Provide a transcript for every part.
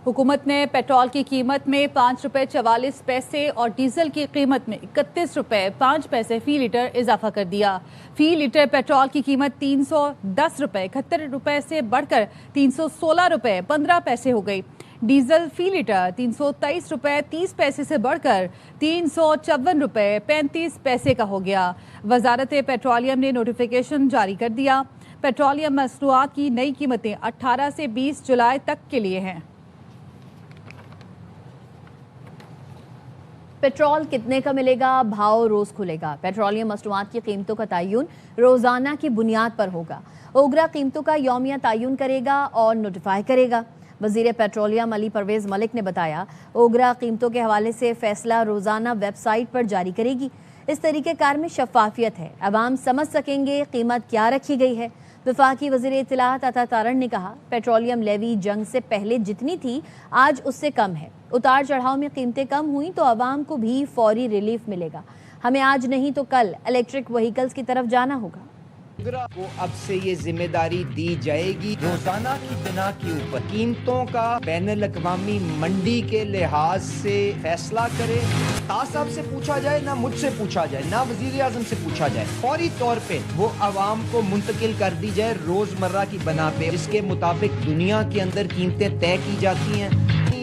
हुकूमत ने पेट्रोल की कीमत में ₹5.44 और डीजल की कीमत में ₹31.05 फी लीटर इजाफा कर दिया। फी लीटर पेट्रोल की कीमत ₹310.71 से बढ़कर ₹316.15 हो गई। डीजल फी लीटर ₹323.30 से बढ़कर ₹354.35 का हो गया। वजारत पेट्रोलियम ने नोटिफिकेशन जारी कर दिया। पेट्रोलियम मसनूआत की नई कीमतें 18 से 20 जुलाई तक के लिए हैं। पेट्रोल कितने का मिलेगा, भाव रोज खुलेगा। पेट्रोलियम मसनूआत की कीमतों का तयन रोजाना की बुनियाद पर होगा। ओगरा कीमतों का यौमिया तयन करेगा और नोटिफाई करेगा। वजीर पेट्रोलियम अली परवेज मलिक ने बताया, ओगरा कीमतों के हवाले से फैसला रोजाना वेबसाइट पर जारी करेगी। इस तरीक़ेकार में शफाफियत है, अवाम समझ सकेंगे कीमत क्या रखी गई है। वफाकी वज़ीर इत्तलाआत अता तारण ने कहा, पेट्रोलियम लेवी जंग से पहले जितनी थी आज उससे कम है। उतार चढ़ाव में कीमतें कम हुई तो आवाम को भी फौरी रिलीफ मिलेगा। हमें आज नहीं तो कल इलेक्ट्रिक व्हीकल्स की तरफ जाना होगा। ओगरा को अब से ये जिम्मेदारी दी जाएगी, रोजाना की बिना के ऊपर कीमतों का बैनुल अक़वामी मंडी के लिहाज से फैसला करे। ताज साहब से पूछा जाए, ना मुझसे पूछा जाए, ना वजीर आज़म से पूछा जाए, फौरी तौर पे वो आवाम को मुंतकिल कर दी जाए रोजमर्रा की बना पे, जिसके मुताबिक दुनिया के अंदर कीमतें तय की जाती हैं।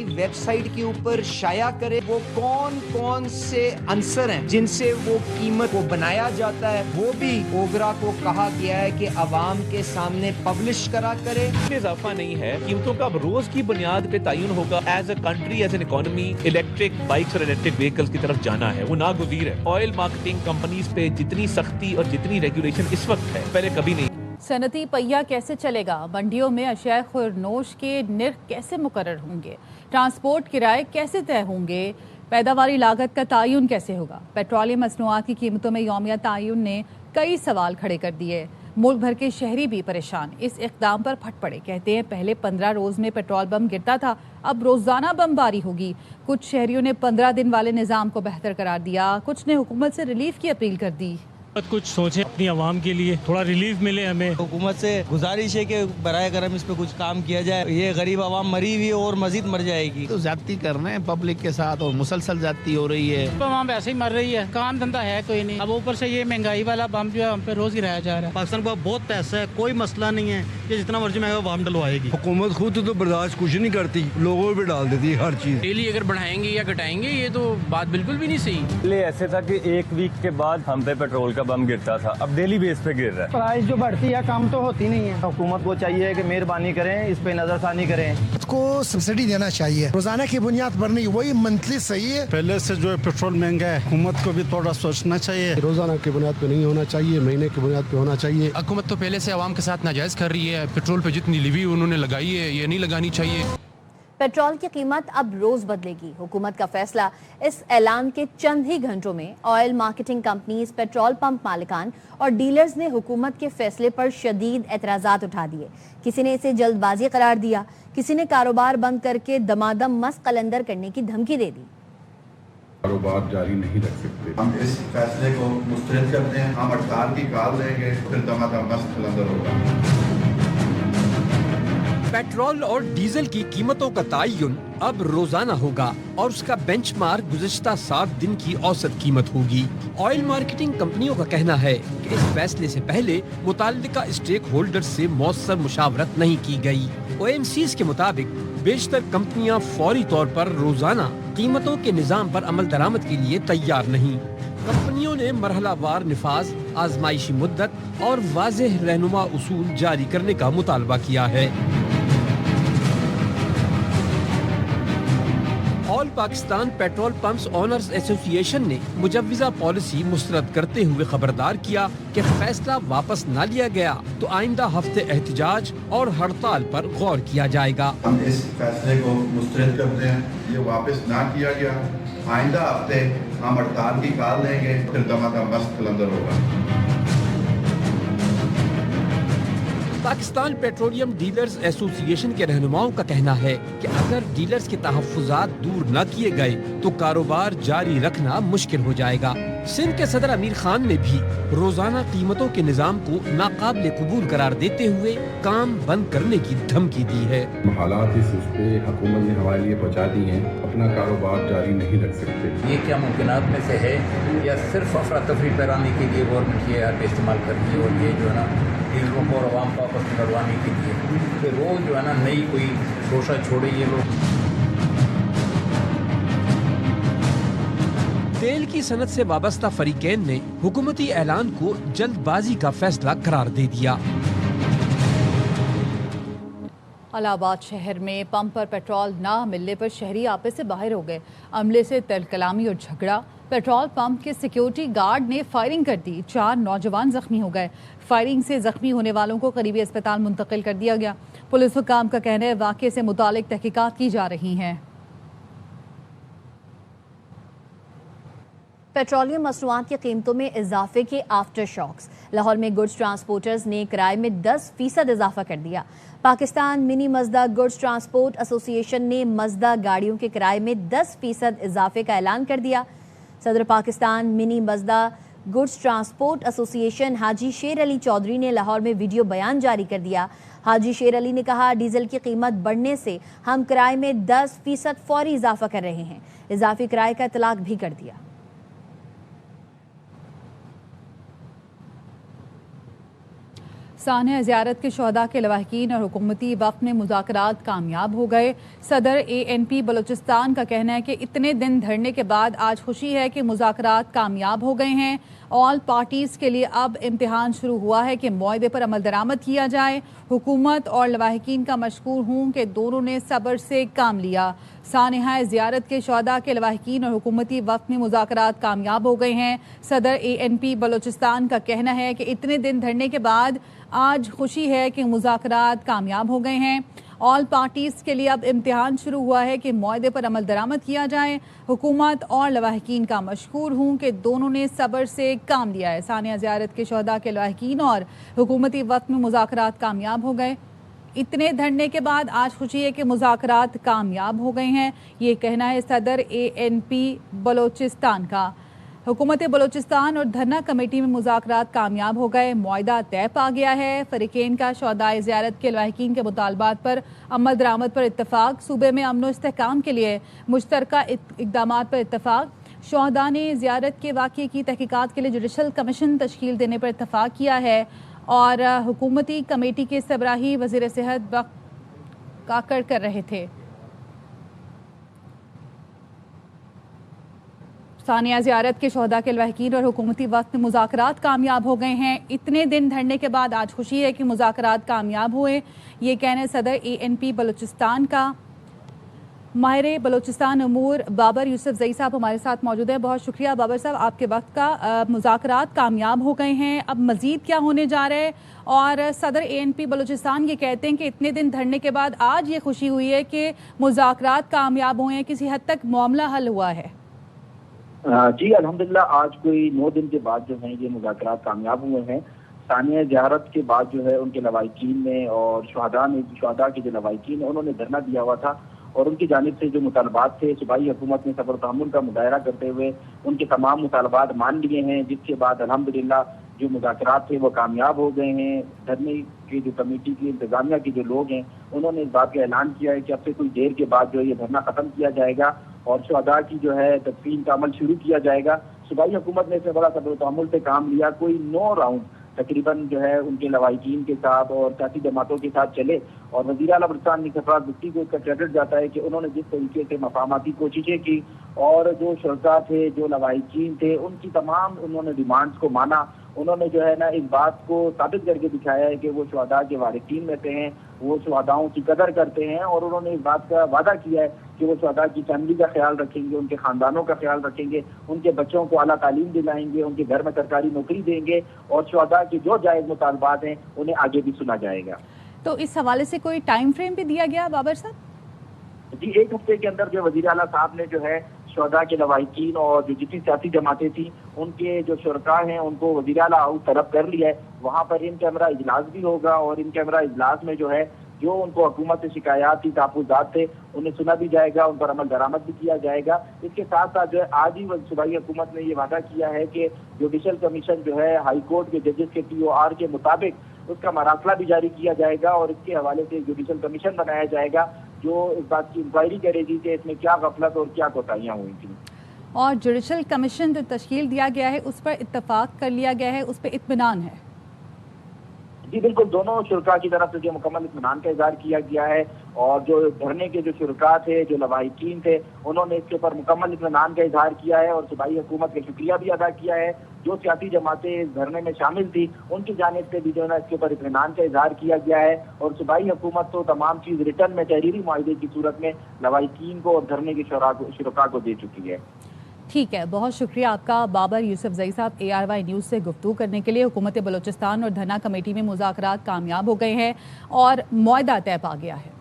वेबसाइट के ऊपर शाया करे वो कौन कौन से अंसर हैं जिनसे वो कीमत को बनाया जाता है, वो भी ओगरा को कहा गया है कि अवाम के सामने पब्लिश करा करे। इजाफा नहीं है, कीमतों का अब रोज की बुनियाद पे तयन होगा। As a country, as an economy, electric bikes और इलेक्ट्रिक व्हीकल्स की तरफ जाना है, वो नागुज़ीर है। ऑयल मार्केटिंग कंपनीज पे जितनी सख्ती और जितनी रेगुलेशन इस वक्त है, पहले कभी नहीं। सनती पहिया कैसे चलेगा, मंडियों में अशिया खुरनोश के निर्ख कैसे मुकर्रर होंगे, ट्रांसपोर्ट किराए कैसे तय होंगे, पैदावारी लागत का तयन कैसे होगा। पेट्रोलियम मसनूआत की कीमतों में यौमिया तयन ने कई सवाल खड़े कर दिए। मुल्क भर के शहरी भी परेशान इस इक़दाम पर फट पड़े। कहते हैं पहले 15 रोज़ में पेट्रोल बम गिरता था, अब रोज़ाना बमबारी होगी। कुछ शहरियों ने 15 दिन वाले निज़ाम को बेहतर करार दिया, कुछ ने हुकूमत से रिलीफ की अपील कर दी। कुछ सोचे अपनी आवाम के लिए, थोड़ा रिलीफ मिले हमें। हुकूमत से गुजारिश है कि बराए करम इस पे कुछ काम किया जाए। ये गरीब आवाम मरी हुई और मजीद मर जाएगी। तो ज्यादती कर रहे हैं पब्लिक के साथ और मुसलसल ज्यादती हो रही है। तो आवाम वैसे ही मर रही है, काम धंधा है कोई नहीं। अब ऊपर से ये महंगाई वाला बम जो है हम पे रोज गिराया जा रहा है। पाकिस्तान का बहुत पैसा है, कोई मसला नहीं है कि जितना मर्जी महंगा बम डलवाएगी। हुकूमत खुद तो बर्दाश्त कुछ नहीं करती, लोगों पे डाल देती है हर चीज। डेली अगर बढ़ाएंगे या घटाएंगे ये तो बात बिल्कुल भी नहीं सही। पहले ऐसे था कि एक वीक के बाद हम पे पेट्रोल का बम गिरता था, अब डेली बेस पे गिर रहा है। प्राइस जो बढ़ती है कम तो होती नहीं है। हुकूमत को चाहिए कि मेहरबानी करें, इस पे नजरसानी करें। को सब्सिडी देना चाहिए, रोजाना की बुनियाद पर नहीं, वही मंथली सही है। पहले से जो है पेट्रोल महंगा है, हुकूमत को भी थोड़ा सोचना चाहिए। रोजाना की बुनियाद पे नहीं होना चाहिए, महीने की बुनियाद पे होना चाहिए। हुकूमत तो पहले से आवाम के साथ नाजायज कर रही है। पेट्रोल पे जितनी लिवी उन्होंने लगाई है ये नहीं लगानी चाहिए। पेट्रोल की कीमत अब रोज बदलेगी। हुकूमत का फैसला इस ऐलान के चंद ही घंटों में oil marketing companies, petrol pump मालिकान और डीलर्स ने हुकूमत के फैसले पर शदीद एतराज़ात उठा दिए। किसी ने इसे जल्दबाजी करार दिया, किसी ने कारोबार बंद करके दमादम मस्त कलंदर करने की धमकी दे दी। कारोबार जारी नहीं रख सकते, हम इस फैसले को मुस्तरद करते हैं। हम हड़ताल की काल देंगे, फिर दमादम मस्त कलंदर होगा। पेट्रोल और डीजल की कीमतों का तयन अब रोजाना होगा और उसका बेंचमार्क गुज़िश्ता 7 दिन की औसत कीमत होगी। ऑयल मार्केटिंग कंपनियों का कहना है कि इस फैसले से पहले मुताल्लिका स्टेक होल्डर्स से मौसर मुशावरत नहीं की गई। OMCs के मुताबिक बेशतर कंपनियां फौरी तौर पर रोजाना कीमतों के निज़ाम पर अमल दरामद के लिए तैयार नहीं। कंपनियों ने मरहलावार निफाज, आजमाइशी मुद्दत और वाज़ेह रहनुमा उसूल जारी करने का मुतालबा किया है। All Pakistan petrol pumps owners association ने मुजव्विज़ा पॉलिसी मुस्तरद करते हुए खबरदार किया कि फैसला वापस न लिया गया तो आइंदा हफ्ते एहतजाज और हड़ताल पर गौर किया जाएगा। हम इस फैसले को मुस्तरद करते हैं, ये वापस ना किया गया, आइंदा हफ्ते हम हड़ताल की काल देंगे, फिर दमादम मस्त कलंदर होगा। पाकिस्तान पेट्रोलियम डीलर्स एसोसिएशन के रहनुमाओं का कहना है कि अगर डीलर्स के तहफ्फुज़ात दूर न किए गए तो कारोबार जारी रखना मुश्किल हो जाएगा। सिंध के सदर अमीर खान ने भी रोजाना कीमतों के निजाम को नाकाबिल कबूल करार देते हुए काम बंद करने की धमकी दी है। हालात इस पे हुकूमत ने हमारे लिए पहुँचा दी हैं, अपना कारोबार जारी नहीं रख सकते। ये क्या मुमकिनात में से है या सिर्फ अफरा तफरी पैराने के लिए गवर्नमेंट ये ऐप इस्तेमाल करती है और ये जो है ना डीलरों को और आवाम को आपस में लड़वाने के लिए तो रोज़ जो है ना नई कोई शोशा छोड़े ये लोग। तेल की सनत से वाबस्ता फरीकैन ने हुकूमती ऐलान को जल्दबाजी का फैसला करार दे दिया। इलाहाबाद शहर में पंप पर पेट्रोल ना मिलने पर शहरी आपस से बाहर हो गए। अमले से तलकलामी और झगड़ा। पेट्रोल पंप के सिक्योरिटी गार्ड ने फायरिंग कर दी। 4 नौजवान जख्मी हो गए। फायरिंग से जख्मी होने वालों को करीबी अस्पताल मुंतकिल कर दिया गया। पुलिस हुकाम का कहना है वाक़े से मुतालिक तहकीकात की जा रही हैं। पेट्रोलियम मसनूआत की कीमतों में इजाफे के आफ्टर शॉक्स। लाहौर में गुड्स ट्रांसपोर्टर्स ने किराए में 10% इजाफा कर दिया। Pakistan mini मजदा goods transport association ने मजदा गाड़ियों के किराए में 10% इजाफे का ऐलान कर दिया। सदर Pakistan mini मजदा goods transport association हाजी शेर अली चौधरी ने लाहौर में वीडियो बयान जारी कर दिया। हाजी शेर अली ने कहा, डीजल की कीमत बढ़ने से हम किराए में 10% फौरी इजाफा कर रहे हैं। इजाफी किराए का इतलाक भी कर दिया। सानिया ज़ियारत के शहदा के लवाहकीन और हुकूमती वक्त में मुज़ाकरात कामयाब हो गए। सदर ANP बलूचिस्तान का कहना है कि इतने दिन धरने के बाद आज खुशी है कि मुज़ाकरात कामयाब हो गए हैं। ऑल पार्टीज़ के लिए अब इम्तिहान शुरू हुआ है कि मुआहदे पर अमल दरामद किया जाए। हुकूमत और लवाहकीन का मशकूर हूँ कि दोनों ने सब्र से काम लिया। सानिया ज़ियारत के शहदा के लवाहकीन और हुकूमती वक्त में मुज़ाकरात कामयाब हो गए हैं। सदर ANP बलूचिस्तान का कहना है कि इतने दिन धरने के बाद आज खुशी है कि मुज़ाकरात कामयाब हो गए हैं। ऑल पार्टीज़ के लिए अब इम्तिहान शुरू हुआ है कि मुआहदे पर अमल दरामद किया जाए। हुकूमत और लवाहकीन का मशकूर हूँ कि दोनों ने सब्र से काम लिया है। सानिया ज़ियारत के शहदा के लवाहकीन और हुकूमती वक्त में मुज़ाकरात कामयाब हो गए। इतने धरने के बाद आज खुशी है कि मुज़ाकरात कामयाब हो गए हैं। ये कहना है सदर ANP बलूचिस्तान का। हुकूमत बलूचिस्तान और धरना कमेटी में मुज़ाकरात कामयाब हो गए। मुआहदा तय पा गया है। फरीकैन का शहदाए ज़ियारत के लवाहकीन के मुतालबात पर अमल दरामद पर इत्तफाक। सूबे में अमन व इस्तेहकाम के लिए मुश्तरका इक़दामात पर इत्तफाक। शहदा ने ज़ियारत के वाक़े की तहकीकात के लिए जुडिशल कमीशन तश्कील देने पर इत्तफाक किया है और हुकूमती कमेटी के सरबराही वज़ीर सेहत वक्त काकड़ कर रहे थे। सानिया ज़ियारत के शहदा के लवाहकीन और हुकूमती वक्त में मुज़ाकरात कामयाब हो गए हैं। इतने दिन धरने के बाद आज खुशी है कि मुज़ाकरात कामयाब हुए। ये कहने सदर ANP बलूचिस्तान का। माहिर बलूचिस्तान अमूर बाबर यूसुफ ज़ई साहब हमारे साथ मौजूद है। बहुत शुक्रिया बाबर साहब आपके वक्त का। मुज़ाकरात कामयाब हो गए हैं, अब मज़ीद क्या होने जा रहा है? और सदर ANP बलूचिस्तान ये कहते हैं कि इतने दिन धरने के बाद आज ये खुशी हुई है कि मुज़ाकरात कामयाब हुए हैं, किसी हद तक मामला हल हुआ है। जी अल्हम्दुलिल्लाह, आज कोई 9 दिन के बाद जो है ये मुज़ाकरात कामयाब हुए हैं। सानिया ज़ियारत के बाद जो है उनके लवाहकीन ने और शहदा के जो लवाहकीन है उन्होंने धरना दिया हुआ था और उनकी जानिब से जो मुतालबात थे सूबाई हुकूमत ने सब्र तहम्मुल का मुजाहरा करते हुए उनके तमाम मुतालबात मान लिए हैं, जिसके बाद अल्हम्दुलिल्लाह जो मुज़ाकरात थे वो कामयाब हो गए हैं। धरने की जो कमेटी की इंतजामिया के जो लोग हैं उन्होंने इस बात का ऐलान किया है कि अब से कुछ देर के बाद जो ये धरना ख़त्म किया जाएगा और शहदा की जो है तदफीन का अमल शुरू किया जाएगा। सूबाई हुकूमत ने इसमें बड़ा सब्र तहम्मुल से काम लिया। कोई 9 राउंड तकरीबन जो है उनके लवाहकीन के साथ और सियासी जमातों के साथ चले और वज़ीर आला बलूचिस्तान निकफराज बुट्टी को इसका क्रेडिट जाता है कि उन्होंने जिस तरीके से मफाहमाती कोशिशें की और जो शुरका थे, जो लवाहकीन थे, उनकी तमाम उन्होंने डिमांड्स को माना। उन्होंने जो है ना इस बात को साबित करके दिखाया है कि वो शहदा के वारिसीन में से हैं, वो शहदाओं की कदर करते हैं और उन्होंने इस बात का वादा किया है कि वो शहदा की फैमिली का ख्याल रखेंगे, उनके ख़ानदानों का ख्याल रखेंगे, उनके बच्चों को आला तालीम दिलाएंगे, उनके घर में सरकारी नौकरी देंगे और शहदा के जो जायज़ मुतालबात हैं उन्हें आगे भी सुना जाएगा। तो इस हवाले से कोई टाइम फ्रेम भी दिया गया बाबर साहब? जी, 1 हफ्ते के अंदर जो वज़ीर आला साहब ने जो है شہداء کے لواحقین اور جو جتنی سیاسی جماعتیں تھیں ان کے جو شرکاء ہیں ان کو وزیر اعلیٰ ہاؤس طلب کر لیا ہے. وہاں پر ان کیمرہ اجلاس بھی ہوگا اور ان کیمرہ اجلاس میں جو ہے جو ان کو حکومت سے شکایات تھی، تحفظات تھے، انہیں سنا بھی جائے گا، ان پر عمل درآمد بھی کیا جائے گا. اس کے ساتھ ساتھ جو ہے آج ہی صوبائی حکومت نے یہ وعدہ کیا ہے کہ جوڈیشل کمیشن جو ہے ہائی کورٹ کے ججز کے TOR کے مطابق اس کا مراسلہ بھی جاری کیا جائے گا اور اس کے حوالے سے جوڈیشل کمیشن بنایا جائے گا جو اس بات کی انکوائری کرے گی کہ اس میں کیا غفلت اور کیا کوتاہیاں ہوئی تھیں. اور جوڈیشل کمیشن جو تشکیل دیا گیا ہے اس پر اتفاق کر لیا گیا ہے، اس پہ اطمینان ہے؟ جی بالکل، دونوں شرکاء کی طرف سے جو مکمل اطمینان کا اظہار کیا گیا ہے اور جو دھرنے کے جو شرکاء تھے، جو لواحقین تھے، انہوں نے اس کے اوپر مکمل اطمینان کا اظہار کیا ہے اور صوبائی حکومت کا شکریہ بھی ادا کیا ہے. جو سیاسی جماعتیں اس دھرنے میں شامل تھی ان کی جانب سے بھی جو ہے نا اس کے اوپر اطمینان کا اظہار کیا گیا ہے اور صوبائی حکومت تو تمام چیز ریٹرن میں تحریری معاہدے کی صورت میں لواحقین کو اور دھرنے کے شرکاء کو دے چکی ہے. ٹھیک ہے، بہت شکریہ آپ کا بابر یوسفزئی صاحب ARY نیوز سے گفتگو کرنے کے لیے. حکومت بلوچستان اور دھرنا کمیٹی میں مذاکرات کامیاب ہو گئے ہیں اور معاہدہ طے پا گیا ہے.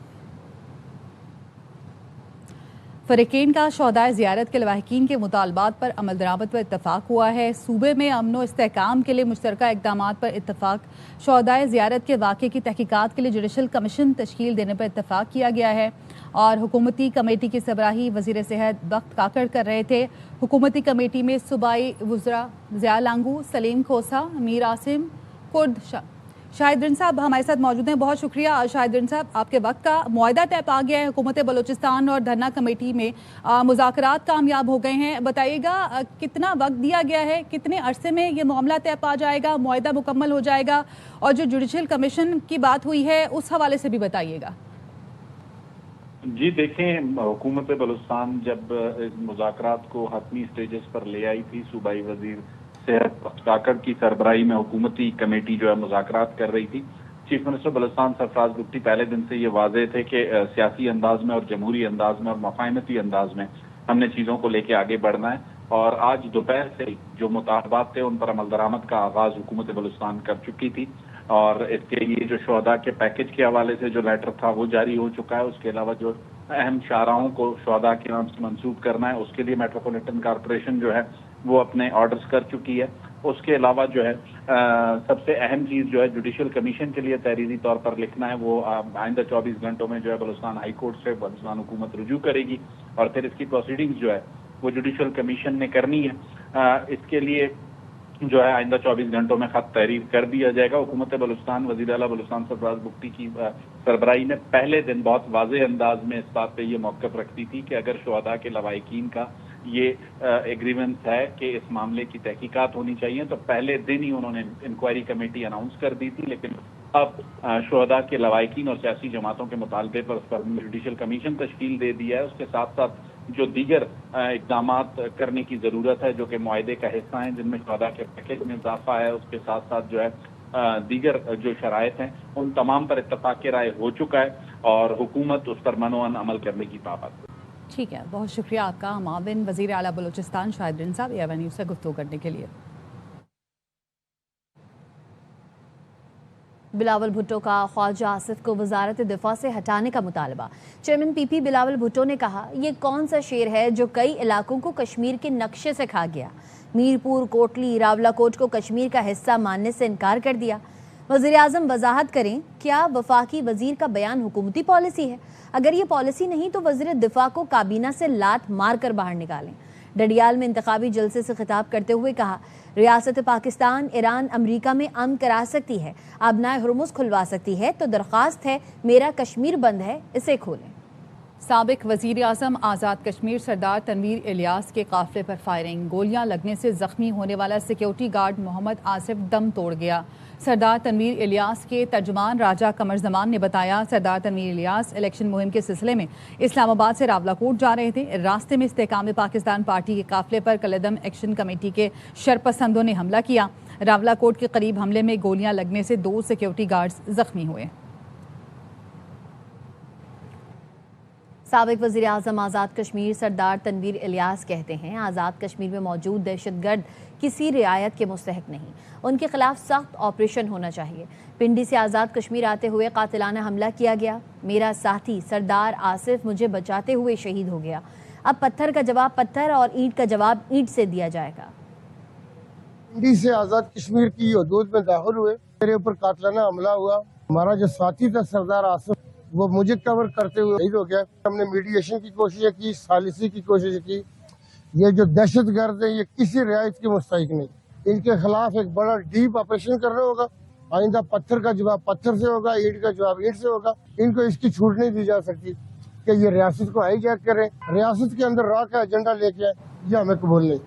فریقین کا شہدائے زیارت کے لواحقین کے مطالبات پر عمل درآمد پر اتفاق ہوا ہے. صوبے میں امن و استحکام کے لیے مشترکہ اقدامات پر اتفاق. شہدائے زیارت کے واقعے کی تحقیقات کے لیے جوڈیشل کمیشن تشکیل دینے پر اتفاق کیا گیا ہے اور حکومتی کمیٹی کی سربراہی وزیر صحت وقت کاکڑ کر رہے تھے. حکومتی کمیٹی میں صوبائی وزراء ضیاء لانگو، سلیم کھوسہ، امیر عاصم، کرد. شاہد رن صاحب ہمارے ساتھ موجود ہیں. بہت شکریہ شاہد رن صاحب، آپ کے وقت کا. معاہدہ طے پا گیا ہے، حکومت بلوچستان اور دھرنا کمیٹی میں مذاکرات کامیاب ہو گئے ہیں. بتائیے گا کتنا وقت دیا گیا ہے، کتنے عرصے میں یہ معاملہ طے پا جائے گا، معاہدہ مکمل ہو جائے گا، اور جو جوڈیشل کمیشن کی بات ہوئی ہے اس حوالے سے بھی بتائیے گا. جی دیکھیں، حکومت بلوچستان جب مذاکرات کو حتمی سٹیجز پر لے آئی تھی، صوبائی وزیر صحت کاکڑ کی سربراہی میں حکومتی کمیٹی جو ہے مذاکرات کر رہی تھی. چیف منسٹر بلوچستان سرفراز بگٹی پہلے دن سے یہ واضح تھے کہ سیاسی انداز میں اور جمہوری انداز میں اور مفاہمتی انداز میں ہم نے چیزوں کو لے کے آگے بڑھنا ہے. اور آج دوپہر سے جو مطالبات تھے ان پر عمل درآمد کا آغاز حکومت بلوچستان کر چکی تھی اور اس کے لیے جو شہداء کے پیکج کے حوالے سے جو لیٹر تھا وہ جاری ہو چکا ہے. اس کے علاوہ جو اہم شاہراہوں کو شہداء کے نام سے منسوب کرنا ہے اس کے لیے میٹروپولیٹن کارپوریشن جو ہے وہ اپنے آرڈرز کر چکی ہے. اس کے علاوہ جو ہے سب سے اہم چیز جو ہے جوڈیشل کمیشن کے لیے تحریری طور پر لکھنا ہے. وہ آئندہ 24 گھنٹوں میں جو ہے بلوچستان ہائی کورٹ سے بلوچستان حکومت رجوع کرے گی اور پھر اس کی پروسیڈنگز جو ہے وہ جوڈیشل کمیشن نے کرنی ہے. اس کے لیے جو ہے آئندہ 24 گھنٹوں میں خط تحریر کر دیا جائے گا. حکومت بلوچستان وزیر اعلیٰ بلوچستان سرفراز بگٹی کی سربراہی میں پہلے دن بہت واضح انداز میں اس بات پہ یہ موقف رکھتی تھی کہ اگر شہداء کے لواحقین کا یہ ایگریمنٹ ہے کہ اس معاملے کی تحقیقات ہونی چاہیے تو پہلے دن ہی انہوں نے انکوائری کمیٹی اناؤنس کر دی تھی. لیکن اب شہداء کے لواحقین اور سیاسی جماعتوں کے مطالبے پر اس پر جوڈیشل کمیشن تشکیل دے دیا ہے. اس کے ساتھ ساتھ جو دیگر اقدامات کرنے کی ضرورت ہے جو کہ معاہدے کا حصہ ہیں، جن میں شہداء کے پیکج میں اضافہ ہے، اس کے ساتھ ساتھ جو ہے دیگر جو شرائط ہیں ان تمام پر اتفاق رائے ہو چکا ہے اور حکومت اس پر منوعن عمل کرنے کی پابند ہے. ٹھیک ہے، بہت شکریہ آپ کا معاون وزیر اعلیٰ بلوچستان شاہد رن صاحب ARY نیوز سے گفتگو کرنے کے لیے. بلاول بھٹو کا خواجہ آصف کو وزارت دفاع سے ہٹانے کا مطالبہ. چیئرمین PP بلاول بھٹو نے کہا یہ کون سا شیر ہے جو کئی علاقوں کو کشمیر کے نقشے سے کھا گیا. میرپور، کوٹلی، راولہ کوٹ کو کشمیر کا حصہ ماننے سے انکار کر دیا. وزیر اعظم وضاحت کریں، کیا وفاقی وزیر کا بیان حکومتی پالیسی ہے؟ اگر یہ پالیسی نہیں تو وزیر دفاع کو کابینہ سے لات مار کر باہر نکالیں. ڈڈیال میں انتخابی جلسے سے خطاب کرتے ہوئے کہا ریاست پاکستان ایران امریکہ میں امن کرا سکتی ہے، آبنائے ہرمز کھلوا سکتی ہے، تو درخواست ہے میرا کشمیر بند ہے، اسے کھولیں. سابق وزیر اعظم آزاد کشمیر سردار تنویر الیاس کے قافلے پر فائرنگ. گولیاں لگنے سے زخمی ہونے والا سیکیورٹی گارڈ محمد آصف دم توڑ گیا. سردار تنویر الیاس کے ترجمان راجہ قمر زمان نے بتایا سردار تنویر الیاس الیکشن مہم کے سلسلے میں اسلام آباد سے راولہ کوٹ جا رہے تھے. راستے میں استحکام پاکستان پارٹی کے قافلے پر کالعدم ایکشن کمیٹی کے شرپسندوں نے حملہ کیا. راولہ کوٹ کے قریب حملے میں گولیاں لگنے سے 2 سیکیورٹی گارڈز زخمی ہوئے. سابق وزیر اعظم آزاد کشمیر سردار تنویر الیاس کہتے ہیں آزاد کشمیر میں موجود دہشت گرد کسی رعایت کے مستحق نہیں، ان کے خلاف سخت آپریشن ہونا چاہیے. پنڈی سے آزاد کشمیر آتے ہوئے قاتلانہ حملہ کیا گیا. میرا ساتھی سردار آصف مجھے بچاتے ہوئے شہید ہو گیا. अब पत्थर का जवाब पत्थर और ईंट का जवाब ईंट से दिया जाएगा। इंडी से आज़ाद कश्मीर की हदूद में दाखिल हुए, मेरे ऊपर कातलाना हमला हुआ। हमारा जो साथी था सरदार आसिफ, वो मुझे कवर करते हुए शहीद हो गया। हमने मीडिएशन की कोशिश की, सालिसी की कोशिश की। ये जो दहशतगर्द है ये किसी रियायत के मुस्तहिक नहीं। इनके खिलाफ एक बड़ा डीप ऑपरेशन करना होगा। आइंदा पत्थर का जवाब पत्थर से होगा, ईंट का जवाब ईंट से होगा। इनको इसकी छूट नहीं दी जा सकती कि ये रियासत को हाईजैक करें, रियासत के अंदर रॉ का एजेंडा लेके आए, ये हमें कबूल नहीं।